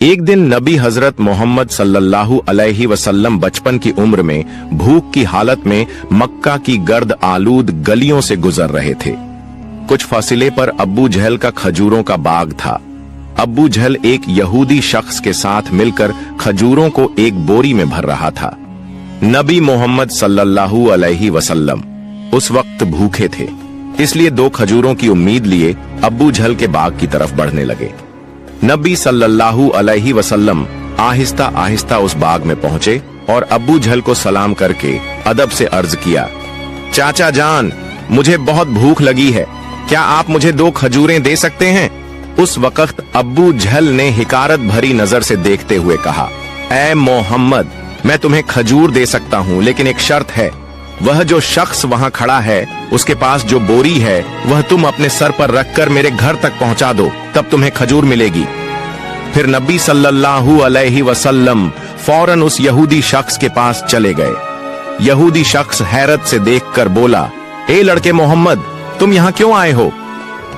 एक दिन नबी हजरत मोहम्मद सल्लल्लाहु अलैहि वसल्लम बचपन की उम्र में भूख की हालत में मक्का की गर्द आलूद गलियों से गुजर रहे थे। कुछ फासिले पर अब्बू जहल का खजूरों का बाग था। अब्बू जहल एक यहूदी शख्स के साथ मिलकर खजूरों को एक बोरी में भर रहा था। नबी मोहम्मद सल्लल्लाहु अलैहि वसल्लम उस वक्त भूखे थे, इसलिए 2 खजूरों की उम्मीद लिए अब्बू जहल के बाग की तरफ बढ़ने लगे। नबी सल्लल्लाहु अलैहि वसल्लम आहिस्ता आहिस्ता उस बाग में पहुंचे और अब्बू जहल को सलाम करके अदब से अर्ज किया, चाचा जान, मुझे बहुत भूख लगी है, क्या आप मुझे 2 खजूरें दे सकते हैं? उस वक्त अब्बू जहल ने हिकारत भरी नजर से देखते हुए कहा, ऐ मोहम्मद, मैं तुम्हें खजूर दे सकता हूँ, लेकिन एक शर्त है। वह जो शख्स वहाँ खड़ा है, उसके पास जो बोरी है वह तुम अपने सर पर रखकर मेरे घर तक पहुंचा दो, तब तुम्हें खजूर मिलेगी। फिर नबी सल्लल्लाहु अलैहि वसल्लम फौरन उस यहूदी शख्स के पास चले गए। यहूदी शख्स हैरत से देखकर बोला, ए लड़के मोहम्मद, तुम यहाँ क्यों आए हो?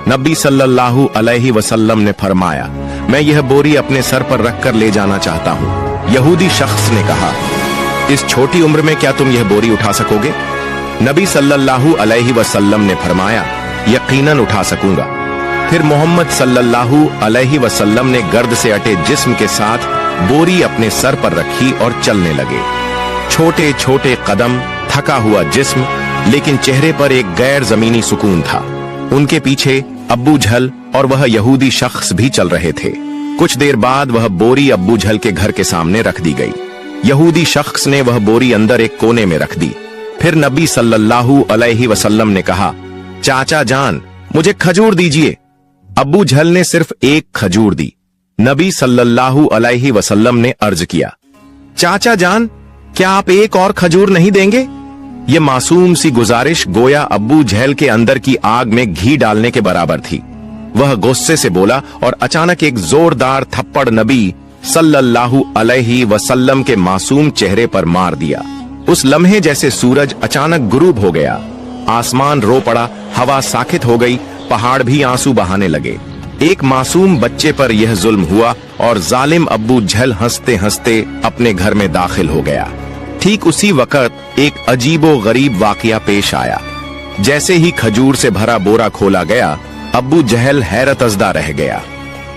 नबी सल्लल्लाहु अलैहि वसल्लम ने फरमाया, मैं यह बोरी अपने सर पर रखकर ले जाना चाहता हूँ। यहूदी शख्स ने कहा, इस छोटी उम्र में क्या तुम यह बोरी उठा सकोगे? नबी सल्लल्लाहु अलैहि वसल्लम ने फरमाया, यकीनन उठा सकूंगा। फिर मोहम्मद सल्लल्लाहु अलैहि वसल्लम ने गर्द से अटे जिस्म के साथ बोरी अपने सर पर रखी और चलने लगे। छोटे छोटे कदम, थका हुआ जिस्म, लेकिन चेहरे पर एक गैर जमीनी सुकून था। उनके पीछे अब्बू जहल और वह यहूदी शख्स भी चल रहे थे। कुछ देर बाद वह बोरी अब्बू जहल के घर के सामने रख दी गई। यहूदी शख्स ने वह बोरी अंदर एक कोने में रख दी। फिर नबी सल्लल्लाहु अलैहि वसल्लम ने कहा, चाचा जान, मुझे खजूर दीजिए। अब्बू जहल ने सिर्फ एक खजूर दी। नबी सल्लल्लाहु अलैहि वसल्लम ने अर्ज किया, चाचा जान, क्या आप एक और खजूर नहीं देंगे? ये मासूम सी गुजारिश गोया अब्बू जहल के अंदर की आग में घी डालने के बराबर थी। वह गुस्से से बोला और अचानक एक जोरदार थप्पड़ नबी सल्लल्लाहु अलैहि वसल्लम के मासूम चेहरे पर मार दिया। उस लम्हे जैसे सूरज अचानक गुरूब हो गया। आसमान रो पड़ा, हवा साकित हो गई, पहाड़ भी आंसू बहाने लगे। एक मासूम बच्चे पर यह जुल्म हुआ और जालिम अब्बू जहल हंसते हंसते अपने घर में दाखिल हो गया। ठीक उसी वक्त एक अजीबो गरीब वाकया पेश आया। जैसे ही खजूर से भरा बोरा खोला गया, अब्बू जहल हैरतज़दा रह गया।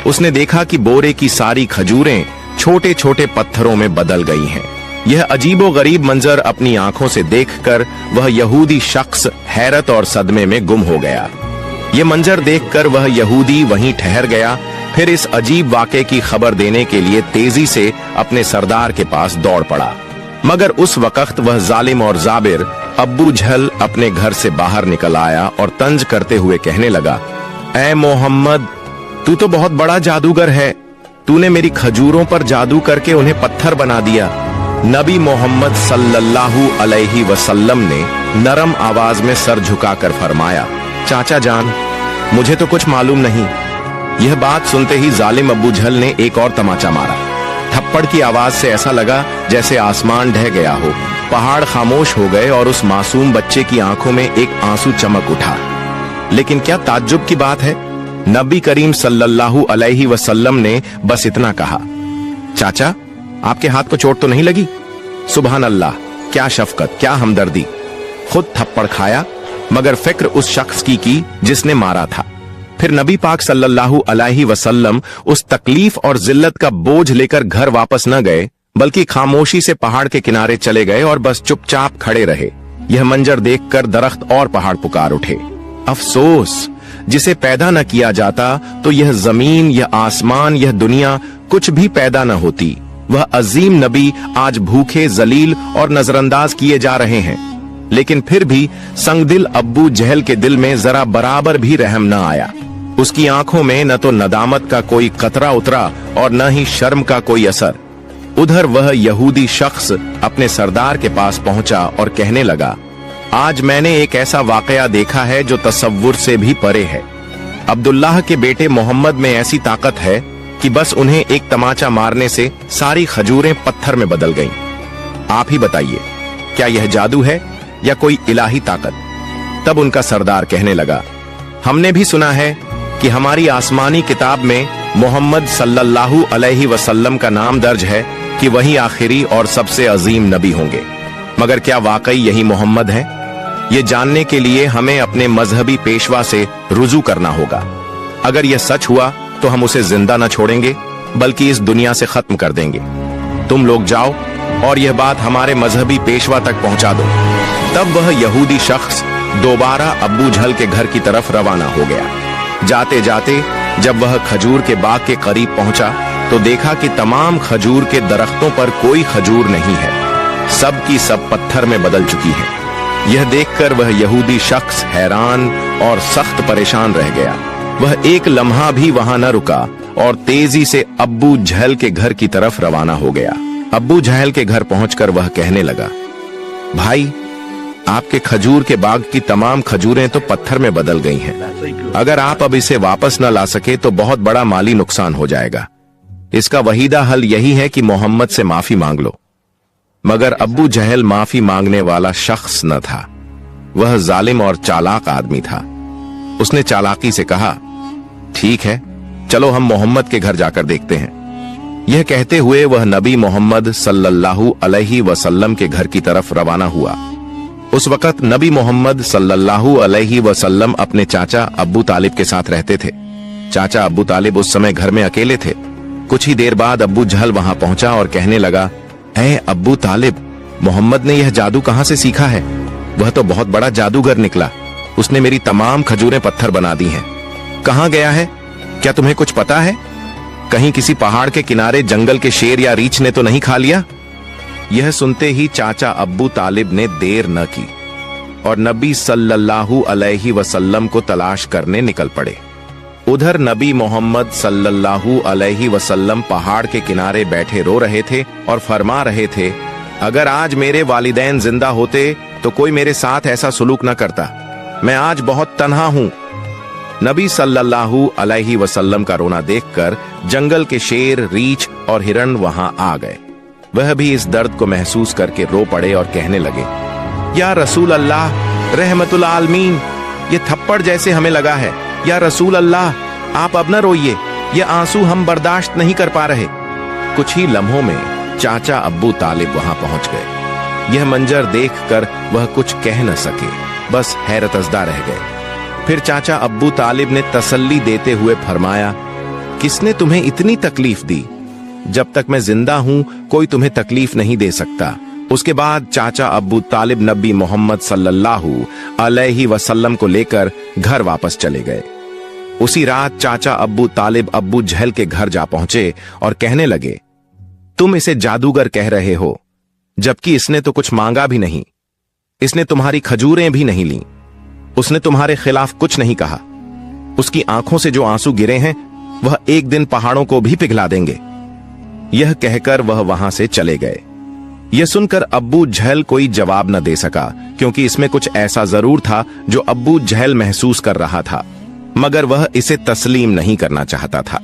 उसने देखा कि बोरे की सारी खजूरें छोटे छोटे पत्थरों में बदल गई हैं। यह अजीबो गरीब मंजर अपनी आंखों से देखकर वह यहूदी शख्स हैरत और सदमे में गुम हो गया। यह मंजर देखकर वह यहूदी वहीं ठहर गया। फिर इस अजीब वाक़े की खबर देने के लिए तेजी से अपने सरदार के पास दौड़ पड़ा, मगर उस वक्त वह जालिम और जाबिर अब्बू जहल अपने घर से बाहर निकल आया और तंज करते हुए कहने लगा, ऐ मोहम्मद, तू तो बहुत बड़ा जादूगर है। तूने मेरी खजूरों पर जादू करके उन्हें पत्थर बना दिया। नबी मोहम्मद सल्लल्लाहु अलैहि वसल्लम ने नरम आवाज में सर झुकाकर फरमाया, चाचा जान, मुझे तो कुछ मालूम नहीं। यह बात सुनते ही जालिम अब्बू जहल ने एक और तमाचा मारा। थप्पड़ की आवाज से ऐसा लगा जैसे आसमान ढह गया हो। पहाड़ खामोश हो गए और उस मासूम बच्चे की आंखों में एक आंसू चमक उठा। लेकिन क्या ताज्जुब की बात है, नबी करीम सल्लल्लाहु अलैहि वसल्लम ने बस इतना कहा, चाचा, आपके हाथ को चोट तो नहीं लगी? सुभान अल्लाह, क्या शफकत, क्या हमदर्दी। खुद थप्पड़ खाया, मगर फिक्र उस शख्स की जिसने मारा था। फिर नबी पाक सल्लल्लाहु अलैहि वसल्लम उस तकलीफ और जिल्लत का बोझ लेकर घर वापस न गए, बल्कि खामोशी से पहाड़ के किनारे चले गए और बस चुपचाप खड़े रहे। यह मंजर देखकर दरख्त और पहाड़ पुकार उठे। अफसोस, जिसे पैदा न किया जाता तो यह जमीन, यह आसमान, यह दुनिया कुछ भी पैदा न होती। वह अजीम नबी आज भूखे, जलील और नजरअंदाज किए जा रहे हैं। लेकिन फिर भी संगदिल अब्बू जहल के दिल में जरा बराबर भी रहम न आया। उसकी आंखों में न तो नदामत का कोई कतरा उतरा और न ही शर्म का कोई असर। उधर वह यहूदी शख्स अपने सरदार के पास पहुंचा और कहने लगा, आज मैंने एक ऐसा वाकया देखा है जो तसव्वुर से भी परे है। अब्दुल्लाह के बेटे मोहम्मद में ऐसी ताकत है कि बस उन्हें एक तमाचा मारने से सारी खजूरें पत्थर में बदल गईं। आप ही बताइए, क्या यह जादू है या कोई इलाही ताकत? तब उनका सरदार कहने लगा, हमने भी सुना है कि हमारी आसमानी किताब में मोहम्मद सल्लल्लाहु अलैहि वसल्लम का नाम दर्ज है कि वही आखिरी और सबसे अजीम नबी होंगे, मगर क्या वाकई यही मोहम्मद है? ये जानने के लिए हमें अपने मजहबी पेशवा से रुजू करना होगा। अगर यह सच हुआ तो हम उसे जिंदा न छोड़ेंगे बल्कि इस दुनिया से खत्म कर देंगे। तुम लोग जाओ और यह बात हमारे मजहबी पेशवा तक पहुंचा दो। तब वह यहूदी शख्स दोबारा अब्बू झल के घर की तरफ रवाना हो गया। जाते जाते जब वह खजूर के बाग के करीब पहुंचा तो देखा कि तमाम खजूर के दरख्तों पर कोई खजूर नहीं है, सब की सब पत्थर में बदल चुकी है। यह देखकर वह यहूदी शख्स हैरान और सख्त परेशान रह गया। वह एक लम्हा भी वहां न रुका और तेजी से अब्बू झल के घर की तरफ रवाना हो गया। अब्बू झल के घर पहुंचकर वह कहने लगा, भाई, आपके खजूर के बाग की तमाम खजूरें तो पत्थर में बदल गई हैं। अगर आप अब इसे वापस न ला सके तो बहुत बड़ा माली नुकसान हो जाएगा। इसका वहीदा हल यही है कि मोहम्मद से माफी मांग लो। मगर अब्बू जहल माफी मांगने वाला शख्स न था। वह जालिम और चालाक आदमी था। उसने चालाकी से कहा, ठीक है, चलो हम मोहम्मद के घर जाकर देखते हैं। यह कहते हुए वह नबी मोहम्मद सल्लल्लाहु अलैहि वसल्लम के घर की तरफ रवाना हुआ। उस वक्त नबी मोहम्मद सल्लल्लाहु अलैहि वसल्लम अपने चाचा अब्बू तालिब के साथ रहते थे। चाचा अब्बू तालिब उस समय घर में अकेले थे। कुछ ही देर बाद अब्बू जहल वहां पहुंचा और कहने लगा, ऐ अब्बू तालिब, मोहम्मद ने यह जादू कहां से सीखा है? वह तो बहुत बड़ा जादूगर निकला। उसने मेरी तमाम खजूरें पत्थर बना दी हैं। कहां गया है? क्या तुम्हें कुछ पता है? कहीं किसी पहाड़ के किनारे जंगल के शेर या रीछ ने तो नहीं खा लिया? यह सुनते ही चाचा अब्बू तालिब ने देर न की और नबी सल्लल्लाहु अलैहि वसल्लम को तलाश करने निकल पड़े। उधर नबी मोहम्मद सल्लल्लाहु अलैहि वसल्लम पहाड़ के किनारे बैठे रो रहे थे और फरमा रहे थे, अगर आज मेरे वालिदैन जिंदा होते तो कोई मेरे साथ ऐसा सुलूक न करता। मैं आज बहुत तन्हा हूं। नबी सल्लल्लाहु अलैहि वसल्लम का रोना देखकर जंगल के शेर, रीछ और हिरण वहां आ गए। वह भी इस दर्द को महसूस करके रो पड़े और कहने लगे, या रसूल अल्लाह रहमतुल आलमीन, ये थप्पड़ जैसे हमें लगा है। या रसूल अल्लाह, आप अब न रोइए, ये आंसू हम बर्दाश्त नहीं कर पा रहे। कुछ ही लम्हों में चाचा अब्बू तालिब वहां पहुंच गए। यह मंजर देखकर वह कुछ कह न सके, बस हैरतज़दा रह गए। फिर चाचा अब्बू तालिब ने तसल्ली देते हुए फरमाया, किसने तुम्हें इतनी तकलीफ दी? जब तक मैं जिंदा हूं कोई तुम्हें तकलीफ नहीं दे सकता। उसके बाद चाचा अब्बू तालिब नबी मोहम्मद सल्लल्लाहु अलैहि वसल्लम को लेकर घर वापस चले गए। उसी रात चाचा अब्बू तालिब अब्बू जहल के घर जा पहुंचे और कहने लगे, तुम इसे जादूगर कह रहे हो, जबकि इसने तो कुछ मांगा भी नहीं। इसने तुम्हारी खजूरें भी नहीं ली। उसने तुम्हारे खिलाफ कुछ नहीं कहा। उसकी आंखों से जो आंसू गिरे हैं वह एक दिन पहाड़ों को भी पिघला देंगे। यह कहकर वह वहां से चले गए। यह सुनकर अब्बू जहल कोई जवाब न दे सका, क्योंकि इसमें कुछ ऐसा जरूर था जो अब्बू जहल महसूस कर रहा था, मगर वह इसे तस्लीम नहीं करना चाहता था।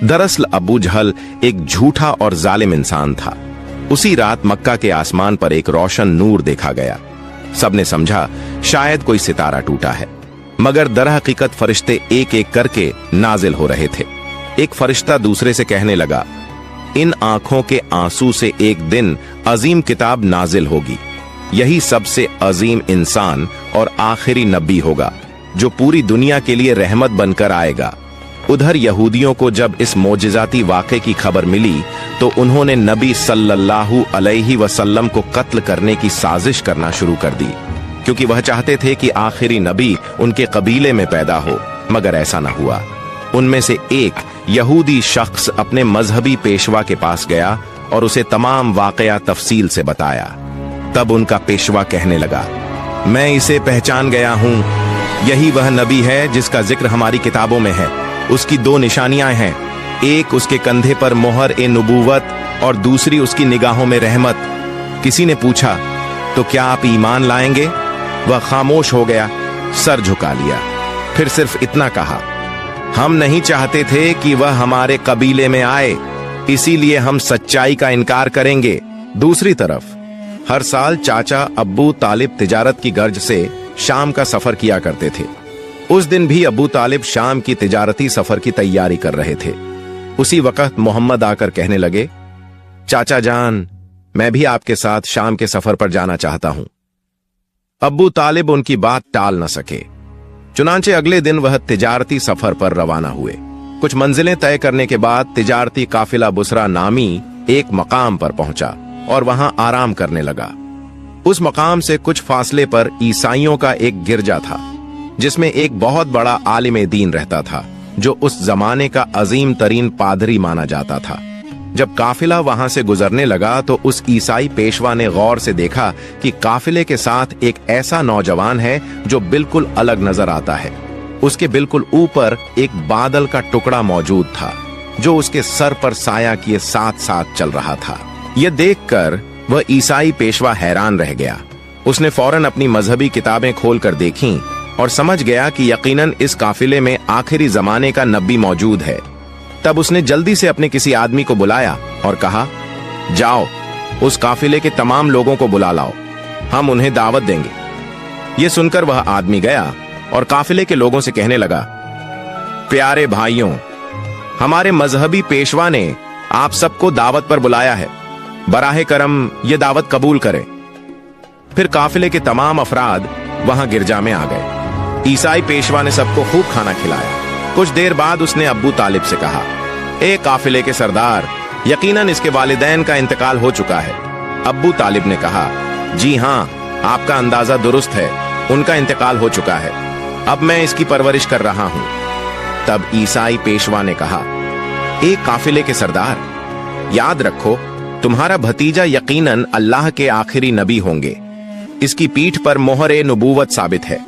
दरअसल अब्बू जहल एक झूठा और जालिम इंसान था। उसी रात मक्का के आसमान पर एक रोशन नूर देखा गया। सबने समझा शायद कोई सितारा टूटा है, मगर दरहकीकत फरिश्ते एक एक करके नाजिल हो रहे थे। एक फरिश्ता दूसरे से कहने लगा, इन आंखों के आंसू से एक दिन अजीम किताब नाजिल होगी। यही सबसे अजीम इंसान और आखिरी नबी होगा जो पूरी दुनिया के लिए रहमत बनकर आएगा। उधर यहूदियों को जब इस मोजिजाती वाक़े की खबर मिली तो उन्होंने नबी सल्लल्लाहु अलैहि वसल्लम को कत्ल करने की साजिश करना शुरू कर दी, क्योंकि वह चाहते थे कि आखिरी नबी उनके कबीले में पैदा हो, मगर ऐसा न हुआ। उनमें से एक यहूदी शख्स अपने मजहबी पेशवा के पास गया और उसे तमाम वाकया तफसील से बताया। तब उनका पेशवा कहने लगा, मैं इसे पहचान गया हूं। यही वह नबी है जिसका जिक्र हमारी किताबों में है। उसकी दो निशानियां हैं, एक उसके कंधे पर मोहर ए नबूवत और दूसरी उसकी निगाहों में रहमत। किसी ने पूछा, तो क्या आप ईमान लाएंगे? वह खामोश हो गया, सर झुका लिया, फिर सिर्फ इतना कहा, हम नहीं चाहते थे कि वह हमारे कबीले में आए, इसीलिए हम सच्चाई का इनकार करेंगे। दूसरी तरफ हर साल चाचा अब्बू तालिब तिजारत की गर्ज से शाम का सफर किया करते थे। उस दिन भी अब्बू तालिब शाम की तिजारती सफर की तैयारी कर रहे थे। उसी वक्त मोहम्मद आकर कहने लगे, चाचा जान, मैं भी आपके साथ शाम के सफर पर जाना चाहता हूं। अब्बू तालिब उनकी बात टाल न सके। चुनांचे अगले दिन वह तिजारती सफर पर रवाना हुए। कुछ मंजिलें तय करने के बाद तिजारती काफिला बुसरा नामी एक मकाम पर पहुंचा और वहां आराम करने लगा। उस मकाम से कुछ फासले पर ईसाइयों का एक गिरजा था, जिसमें एक बहुत बड़ा आलिम दीन रहता था, जो उस जमाने का अजीम तरीन पादरी माना जाता था। जब काफिला वहां से गुजरने लगा तो उस ईसाई पेशवा ने गौर से देखा कि काफिले के साथ एक ऐसा नौजवान है जो बिल्कुल अलग नजर आता है। उसके बिल्कुल ऊपर एक बादल का टुकड़ा मौजूद था, जो उसके सर पर साया किए साथ साथ चल रहा था। यह देखकर वह ईसाई पेशवा हैरान रह गया। उसने फौरन अपनी मजहबी किताबें खोलकर देखीं और समझ गया कि यकीनन इस काफिले में आखिरी जमाने का नबी मौजूद है। तब उसने जल्दी से अपने किसी आदमी को बुलाया और कहा, जाओ उस काफिले के तमाम लोगों को बुला लाओ, हम उन्हें दावत देंगे। यह सुनकर वह आदमी गया और काफिले के लोगों से कहने लगा, प्यारे भाइयों, हमारे मजहबी पेशवा ने आप सबको दावत पर बुलाया है, बराहे करम ये दावत कबूल करें। फिर काफिले के तमाम अफराद वहां गिरजा में आ गए। ईसाई पेशवा ने सबको खूब खाना खिलाया। कुछ देर बाद उसने अब्बू तालिब से कहा, ए काफिले के सरदार, यकीनन इसके वालिदैन का इंतकाल हो चुका है। अब्बू तालिब ने कहा, जी हां, आपका अंदाजा दुरुस्त है, उनका इंतकाल हो चुका है। अब मैं इसकी परवरिश कर रहा हूं। तब ईसाई पेशवा ने कहा, ए काफिले के सरदार, याद रखो तुम्हारा भतीजा यकीनन अल्लाह के आखिरी नबी होंगे। इसकी पीठ पर मोहरे नबूवत साबित है।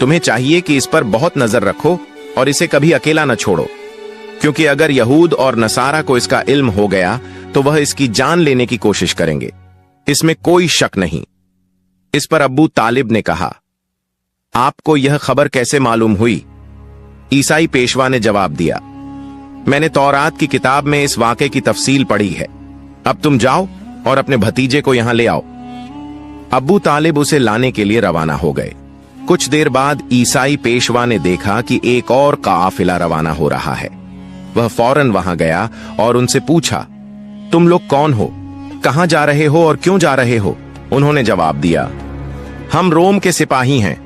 तुम्हें चाहिए कि इस पर बहुत नजर रखो और इसे कभी अकेला न छोड़ो, क्योंकि अगर यहूद और नसारा को इसका इल्म हो गया तो वह इसकी जान लेने की कोशिश करेंगे, इसमें कोई शक नहीं। इस पर अब्बू तालिब ने कहा, आपको यह खबर कैसे मालूम हुई? ईसाई पेशवा ने जवाब दिया, मैंने तौरात की किताब में इस वाक़े की तफसील पढ़ी है। अब तुम जाओ और अपने भतीजे को यहां ले आओ। अब्बू तालिब उसे लाने के लिए रवाना हो गए। कुछ देर बाद ईसाई पेशवा ने देखा कि एक और काफिला रवाना हो रहा है। वह फौरन वहां गया और उनसे पूछा, तुम लोग कौन हो, कहां जा रहे हो और क्यों जा रहे हो? उन्होंने जवाब दिया, हम रोम के सिपाही हैं,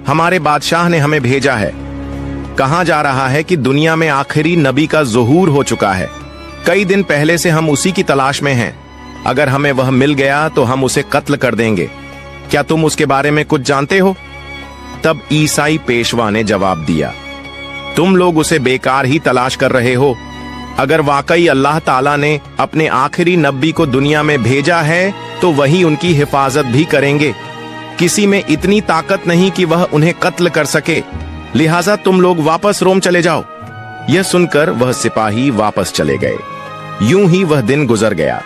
हमारे बादशाह ने हमें भेजा है। कहा जा रहा है कि दुनिया में आखिरी नबी का ज़ुहूर हो चुका है। कई दिन पहले से हम उसी की तलाश में हैं। अगर हमें वह मिल गया तो हम उसे कत्ल कर देंगे। क्या तुम उसके बारे में कुछ जानते हो? तब ईसाई पेशवा ने जवाब दिया, तुम लोग उसे बेकार ही तलाश कर रहे हो। अगर वाकई अल्लाह ताला ने अपने आखिरी नबी को दुनिया में भेजा है तो वही उनकी हिफाजत भी करेंगे। किसी में इतनी ताकत नहीं कि वह उन्हें कत्ल कर सके, लिहाजा तुम लोग वापस रोम चले जाओ। यह सुनकर वह सिपाही वापस चले गए। यूं ही वह दिन गुजर गया।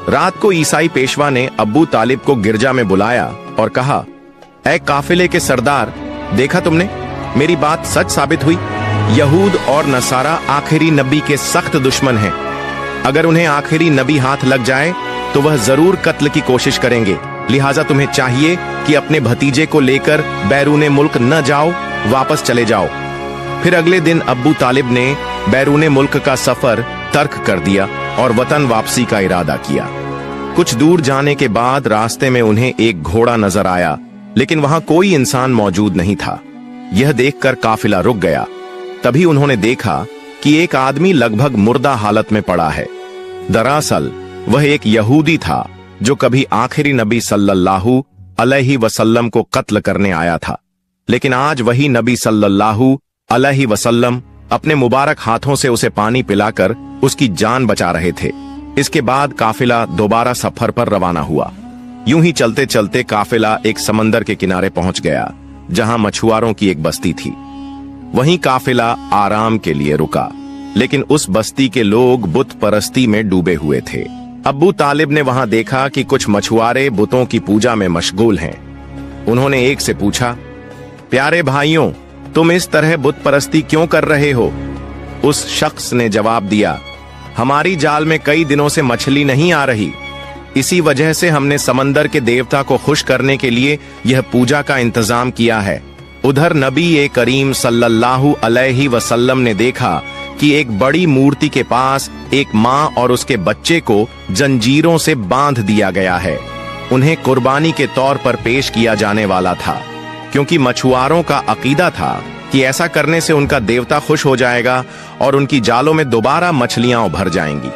रात को ईसाई पेशवा ने अब्बू तालिब को गिरजा में बुलाया और कहा, ऐ काफिले के सरदार, देखा तुमने, मेरी बात सच साबित हुई। यहूद और नसारा आखिरी नबी के सख्त दुश्मन हैं। अगर उन्हें आखिरी नबी हाथ लग जाए तो वह जरूर कत्ल की कोशिश करेंगे। लिहाजा तुम्हें चाहिए कि अपने भतीजे को लेकर बैरूने मुल्क न जाओ, वापस चले जाओ। फिर अगले दिन अब्बू तालिब ने बैरूने मुल्क का सफर तर्क कर दिया और वतन वापसी का इरादा किया। कुछ दूर जाने के बाद रास्ते में उन्हें एक घोड़ा नजर आया, लेकिन वहां कोई इंसान मौजूद नहीं था। यह देखकर काफिला रुक गया। तभी उन्होंने देखा कि एक आदमी लगभग मुर्दा हालत में पड़ा है। दरअसल वह एक यहूदी था जो कभी आखिरी नबी सल्लल्लाहु अलैहि वसल्लम को कत्ल करने आया था, लेकिन आज वही नबी सल्लल्लाहु अलैहि वसल्लम अपने मुबारक हाथों से उसे पानी पिलाकर उसकी जान बचा रहे थे। इसके बाद काफिला दोबारा सफर पर रवाना हुआ। यूं ही चलते चलते काफिला एक समंदर के किनारे पहुंच गया, जहां मछुआरों की एक बस्ती थी। वहीं काफिला आराम के लिए रुका, लेकिन उस बस्ती के लोग बुत परस्ती में डूबे हुए थे। अब्बू तालिब ने वहां देखा कि कुछ मछुआरे बुतों की पूजा में मशगूल हैं। उन्होंने एक से पूछा, प्यारे भाइयों, तुम इस तरह बुत परस्ती क्यों कर रहे हो? उस शख्स ने जवाब दिया, हमारी जाल में कई दिनों से मछली नहीं आ रही, इसी वजह से हमने समंदर के देवता को खुश करने के लिए यह पूजा का इंतजाम किया है। उधर नबी करीम सल्लल्लाहु अलैहि वसल्लम ने देखा कि एक बड़ी मूर्ति के पास एक माँ और उसके बच्चे को जंजीरों से बांध दिया गया है। उन्हें कुर्बानी के तौर पर पेश किया जाने वाला था, क्योंकि मछुआरों का अकीदा था कि ऐसा करने से उनका देवता खुश हो जाएगा और उनकी जालों में दोबारा मछलियां उभर जाएंगी।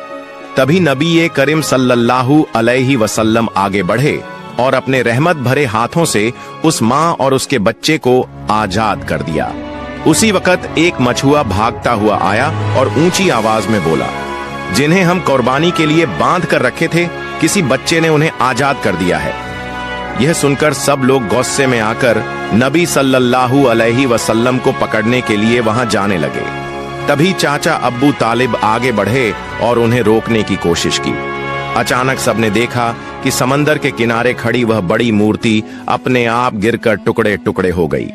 तभी नबी करीम सल्लल्लाहु अलैहि वसल्लम आगे बढ़े और अपने रहमत भरे हाथों से उस माँ और उसके बच्चे को आजाद कर दिया। उसी वक्त एक मछुआ भागता हुआ आया और ऊंची आवाज में बोला, जिन्हें हम कुर्बानी के लिए बांध कर रखे थे, किसी बच्चे ने उन्हें आजाद कर दिया है। यह सुनकर सब लोग गुस्से में आकर नबी सल्लल्लाहु अलैहि वसल्लम को पकड़ने के लिए वहां जाने लगे। तभी चाचा अब्बू तालिब आगे बढ़े और उन्हें रोकने की कोशिश की। अचानक सबने देखा कि समंदर के किनारे खड़ी वह बड़ी मूर्ति अपने आप गिरकर टुकड़े टुकड़े हो गई।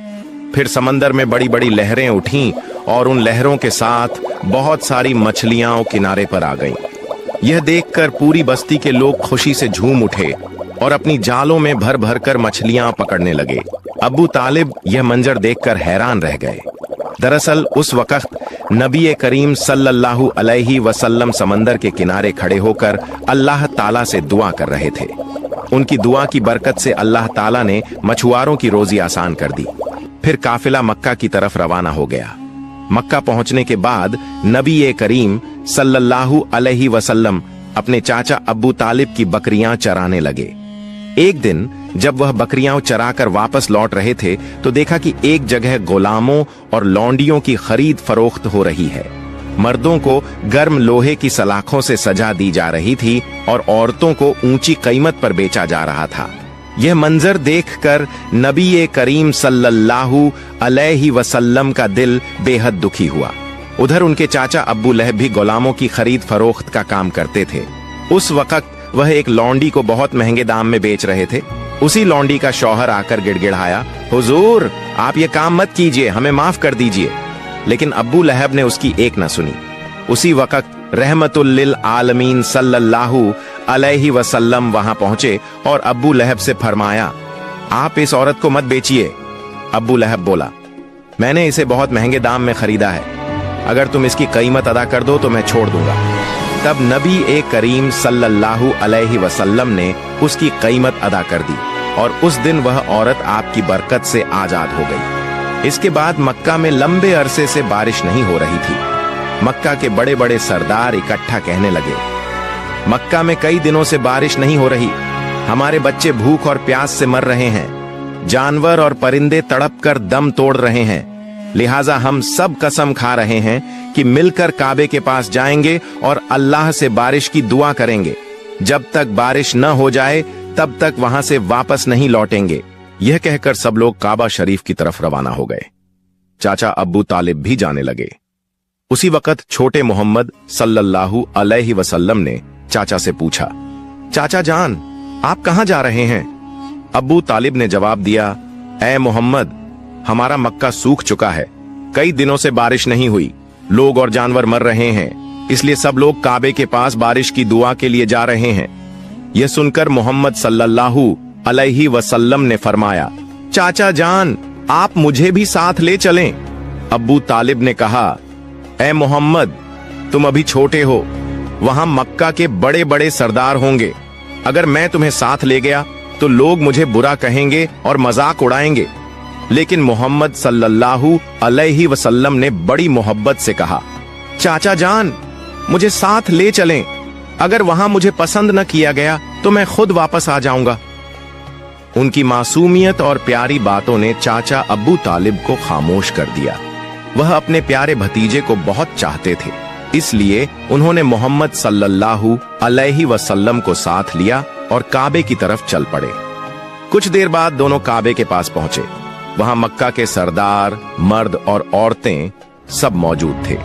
फिर समंदर में बड़ी बड़ी लहरें उठीं और उन लहरों के साथ बहुत सारी मछलियां किनारे पर आ गईं। यह देखकर पूरी बस्ती के लोग खुशी से झूम उठे और अपनी जालों में भर भर कर मछलियां पकड़ने लगे। अब्बू तालिब यह मंजर देखकर हैरान रह गए। दरअसल उस वक्त नबी करीम सल्लल्लाहु अलैहि वसल्लम समंदर के किनारे खड़े होकर अल्लाह ताला से दुआ कर रहे थे। उनकी दुआ की बरकत से अल्लाह ताला ने मछुआरों की रोजी आसान कर दी। फिर काफिला मक्का की तरफ रवाना हो गया। मक्का पहुंचने के बाद नबी करीम सल्लल्लाहु अलैहि वसल्लम अपने चाचा अब्बू तालिब की बकरियां चराने लगे। एक दिन जब वह बकरियां चराकर वापस लौट रहे थे तो देखा कि एक जगह गुलामों और लौंडियों की खरीद फरोख्त हो रही है। मर्दों को गर्म लोहे की सलाखों से सजा दी जा रही थी और औरतों को ऊंची कीमत पर बेचा जा रहा था। यह मंजर देखकर नबी करीम सल्लल्लाहु अलैहि वसल्लम का दिल बेहद दुखी हुआ। उधर उनके चाचा अब्बू लहब भी गुलामों की खरीद फरोख्त का काम करते थे। उस वक्त वह एक लौंडी को बहुत महंगे दाम में बेच रहे थे। उसी लौंडी का शौहर आकर गिड़गिड़ाया, हुजूर आप ये काम मत कीजिए, हमें माफ कर दीजिए। लेकिन अब्बू लहब ने उसकी एक न सुनी। उसी वक्त रहमतुल लिल आलमीन सल्लल्लाहु अलैहि वसल्लम वहां पहुंचे और अब्बू लहब से फरमाया, आप इस औरत को मत बेचिए। अब्बू लहब बोला, मैंने इसे बहुत महंगे दाम में खरीदा है, अगर तुम इसकी कीमत अदा कर दो तो मैं छोड़ दूंगा। तब नबी करीम सल्लल्लाहु अलैहि वसल्लम ने उसकी कीमत अदा कर दी और उस दिन वह औरत आपकी बरकत से आजाद हो गई। इसके बाद मक्का में लंबे अरसे से बारिश नहीं हो रही थी। मक्का के बड़े बड़े सरदार इकट्ठा कहने लगे, मक्का में कई दिनों से बारिश नहीं हो रही, हमारे बच्चे भूख और प्यास से मर रहे हैं, जानवर और परिंदे तड़प कर दम तोड़ रहे हैं, लिहाजा हम सब कसम खा रहे हैं कि मिलकर काबे के पास जाएंगे और अल्लाह से बारिश की दुआ करेंगे। जब तक बारिश न हो जाए तब तक वहां से वापस नहीं लौटेंगे। यह कहकर सब लोग काबा शरीफ की तरफ रवाना हो गए। चाचा अब्बू तालिब भी जाने लगे। उसी वक्त छोटे मोहम्मद सल्लल्लाहु अलैहि वसल्लम ने चाचा से पूछा, चाचा जान आप कहां जा रहे हैं? अब्बू तालिब ने जवाब दिया, ऐ मोहम्मद, हमारा मक्का सूख चुका है, कई दिनों से बारिश नहीं हुई, लोग और जानवर मर रहे हैं, इसलिए सब लोग काबे के पास बारिश की दुआ के लिए जा रहे हैं। यह सुनकर मोहम्मद सल्लल्लाहु अलैहि वसल्लम ने फरमाया, चाचा जान आप मुझे भी साथ ले चलें। अब्बू तालिब ने कहा, ऐ मोहम्मद, तुम अभी छोटे हो, वहां मक्का के बड़े बड़े सरदार होंगे, अगर मैं तुम्हें साथ ले गया तो लोग मुझे बुरा कहेंगे और मजाक उड़ाएंगे। लेकिन मोहम्मद सल्लल्लाहु अलैहि वसल्लम ने बड़ी मोहब्बत से कहा, चाचा जान मुझे साथ ले चलें, अगर वहां मुझे पसंद न किया गया तो मैं खुद वापस आ जाऊंगा। उनकी मासूमियत और प्यारी बातों ने चाचा अब्बू तालिब को खामोश कर दिया। वह अपने प्यारे भतीजे को बहुत चाहते थे, इसलिए उन्होंने मोहम्मद सल्लल्लाहु अलैहि वसल्लम को साथ लिया और काबे की तरफ चल पड़े। कुछ देर बाद दोनों काबे के पास पहुंचे। वहां मक्का के सरदार, मर्द और औरतें सब मौजूद थे।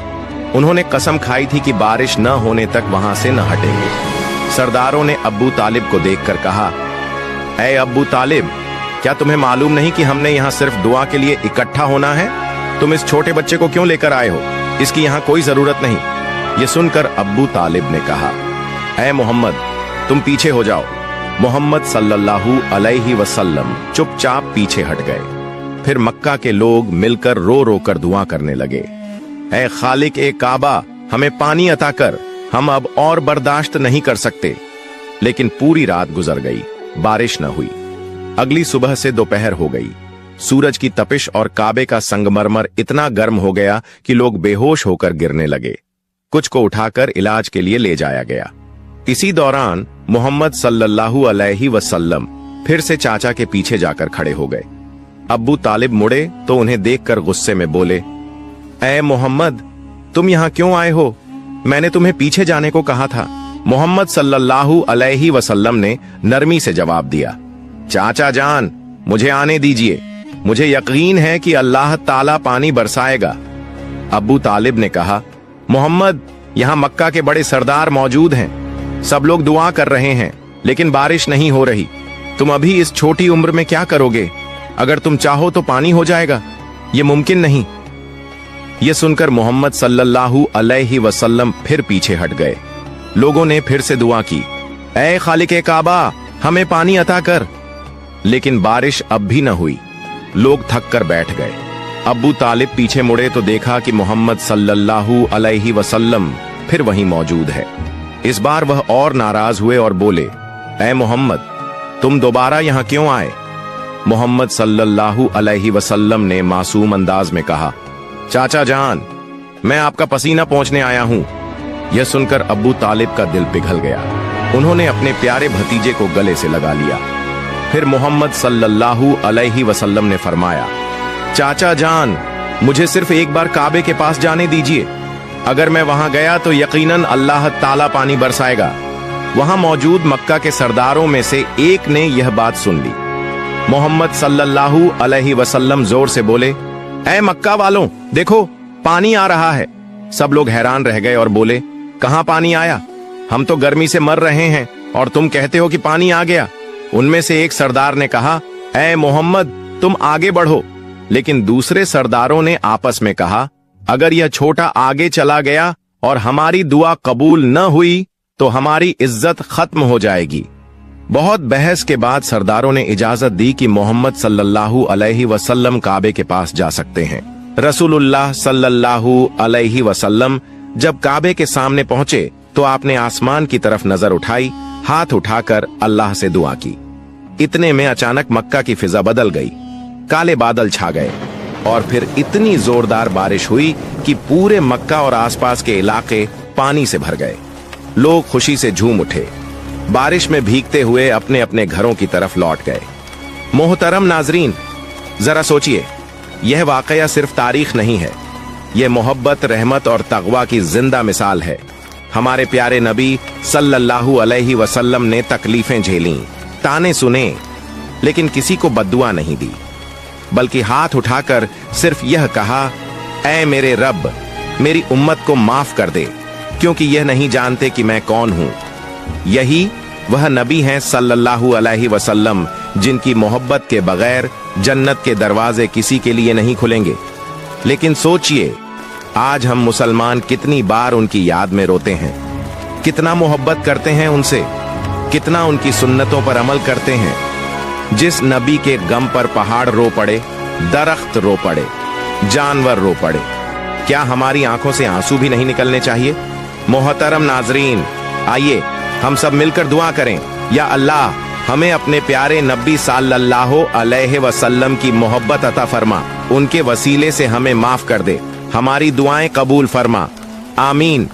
उन्होंने कसम खाई थी कि बारिश न होने तक वहां से न हटेंगे। सरदारों ने अब्बू तालिब को देखकर कहा, ऐ अब्बू तालिब, क्या तुम्हें मालूम नहीं कि हमने यहाँ सिर्फ दुआ के लिए इकट्ठा होना है? तुम इस छोटे बच्चे को क्यों लेकर आए हो? इसकी यहाँ कोई जरूरत नहीं। ये सुनकर अब्बू तालिब ने कहा, ऐ मोहम्मद, तुम पीछे हो जाओ। मोहम्मद सल्लल्लाहु अलैहि वसल्लम चुपचाप पीछे हट गए। फिर मक्का के लोग मिलकर रो रो कर दुआ करने लगे। ऐ खालिक ए काबा, हमें पानी अता कर, हम अब और बर्दाश्त नहीं कर सकते। लेकिन पूरी रात गुजर गई, बारिश न हुई। अगली सुबह से दोपहर हो गई। सूरज की तपिश और काबे का संगमरमर इतना गर्म हो गया कि लोग बेहोश होकर गिरने लगे। कुछ को उठाकर इलाज के लिए ले जाया गया। इसी दौरान मोहम्मद सल्लल्लाहु अलैहि वसल्लम फिर से चाचा के पीछे जाकर खड़े हो गए। अब्बू तालिब मुड़े तो उन्हें देखकर गुस्से में बोले, ऐ मोहम्मद, तुम यहां क्यों आए हो? मैंने तुम्हें पीछे जाने को कहा था। मोहम्मद सल्लल्लाहु अलैहि वसल्लम ने नरमी से जवाब दिया, चाचा जान, मुझे आने दीजिए, मुझे यकीन है कि अल्लाह ताला पानी बरसाएगा। अब्बू तालिब ने कहा, मोहम्मद, यहां मक्का के बड़े सरदार मौजूद हैं, सब लोग दुआ कर रहे हैं, लेकिन बारिश नहीं हो रही। तुम अभी इस छोटी उम्र में क्या करोगे? अगर तुम चाहो तो पानी हो जाएगा, यह मुमकिन नहीं। यह सुनकर मोहम्मद सल्लल्लाहु अलैहि वसल्लम फिर पीछे हट गए। लोगों ने फिर से दुआ की, ऐ खालिक काबा, हमें पानी अता कर। लेकिन बारिश अब भी न हुई। लोग थक कर बैठ गए। अब्बू तालिब पीछे मुड़े तो देखा कि मोहम्मद सल्लल्लाहु अलैहि वसल्लम फिर वहीं मौजूद है। इस बार वह और नाराज हुए और बोले, ऐ मोहम्मद, तुम दोबारा यहां क्यों आए? मोहम्मद सल्लल्लाहु अलैहि वसल्लम ने मासूम अंदाज में कहा, चाचा जान, मैं आपका पसीना पोंछने आया हूं। यह सुनकर अब्बू तालिब का दिल पिघल गया। उन्होंने अपने प्यारे भतीजे को गले से लगा लिया। फिर मोहम्मद सल्लल्लाहु अलैहि वसल्लम ने फरमाया, चाचा जान, मुझे सिर्फ एक बार काबे के पास जाने दीजिए। अगर मैं वहां गया तो यकीनन अल्लाह ताला पानी बरसाएगा। वहां मौजूद मक्का के सरदारों में से एक ने यह बात सुन ली। मोहम्मद सल्लल्लाहु अलैहि वसल्लम जोर से बोले, ऐ मक्का वालों, देखो पानी आ रहा है। सब लोग हैरान रह गए और बोले, कहां पानी आया? हम तो गर्मी से मर रहे हैं और तुम कहते हो कि पानी आ गया। उनमें से एक सरदार ने कहा, ऐ मोहम्मद, तुम आगे बढ़ो। लेकिन दूसरे सरदारों ने आपस में कहा, अगर यह छोटा आगे चला गया और हमारी दुआ कबूल न हुई तो हमारी इज्जत खत्म हो जाएगी। बहुत बहस के बाद सरदारों ने इजाजत दी कि मोहम्मद सल्लल्लाहु अलैहि वसल्लम काबे के पास जा सकते हैं। रसूलुल्लाह सल्लल्लाहु अलैहि वसल्लम जब काबे के सामने पहुंचे तो आपने आसमान की तरफ नजर उठाई, हाथ उठाकर अल्लाह से दुआ की। इतने में अचानक मक्का की फिजा बदल गई, काले बादल छा गए और फिर इतनी जोरदार बारिश हुई कि पूरे मक्का और आसपास के इलाके पानी से भर गए। लोग खुशी से झूम उठे, बारिश में भीगते हुए अपने अपने घरों की तरफ लौट गए। मोहतरम नाजरीन, जरा सोचिए, यह वाकया सिर्फ तारीख नहीं है, यह मोहब्बत, रहमत और तक़वा की जिंदा मिसाल है। हमारे प्यारे नबी सल्लल्लाहु अलैहि वसल्लम ने तकलीफें झेली, ताने सुने, लेकिन किसी को बद्दुआ नहीं दी, बल्कि हाथ उठाकर सिर्फ यह कहा, ऐ मेरे रब, मेरी उम्मत को माफ कर दे, क्योंकि यह नहीं जानते कि मैं कौन हूं। यही वह नबी हैं सल्लल्लाहु अलैहि वसल्लम, जिनकी मोहब्बत के बगैर जन्नत के दरवाजे किसी के लिए नहीं खुलेंगे। लेकिन सोचिए, आज हम मुसलमान कितनी बार उनकी याद में रोते हैं, कितना मोहब्बत करते हैं उनसे, कितना उनकी सुन्नतों पर अमल करते हैं। जिस नबी के गम पर पहाड़ रो पड़े, दरख्त रो पड़े, जानवर रो पड़े, क्या हमारी आंखों से आंसू भी नहीं निकलने चाहिए? मोहतरम नाजरीन, आइए हम सब मिलकर दुआ करें, या अल्लाह, हमें अपने प्यारे नबी सल्लल्लाहु अलैहि वसल्लम की मोहब्बत अता फरमा, उनके वसीले से हमें माफ कर दे, हमारी दुआएं कबूल फरमा। आमीन।